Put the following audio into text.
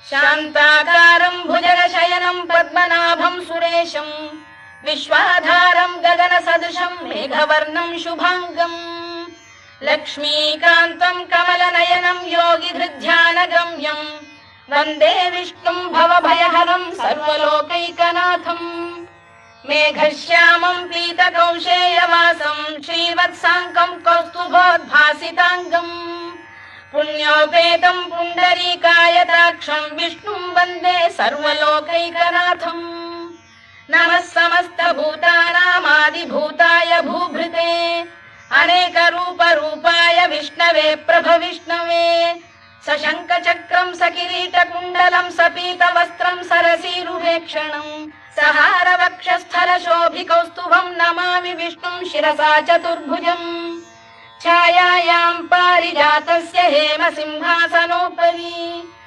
శాంతాకారం భుజగశయనం పద్మనాభం సురేశం విశ్వాధారం గగన సదృశం మేఘవర్ణం శుభాంగం లక్ష్మీకాంతం కమలనయనం యోగి హృద్ధ్యానగమ్యం వందే విష్ణుం భవభయహరం సర్వలోకైకనాథం మేఘశ్యామం పీతకౌశేయవాసం శ్రీవత్సాంకం కౌస్తుభోద్భాసితాంగం పుణ్యోపేతం పుండరీకాయతాక్షం విష్ణుం వందే సర్వలోకైకనాథం నమః సమస్తభూతానామాదిభూతాయ భూభృతే అనేక రూప రూపాయ విష్ణవే ప్రభ విష్ణవే సశంఖ చక్రం సకిరీట కుండలం సపీత వస్త్రం సరసీరుహేక్షణం సహార వక్షస్థల శోభి కౌస్తుభం నమామి విష్ణుం శిరసా చతుర్భుజం ఛాయాయాం పారిజాతస్య హేమ సింహాసనోపరి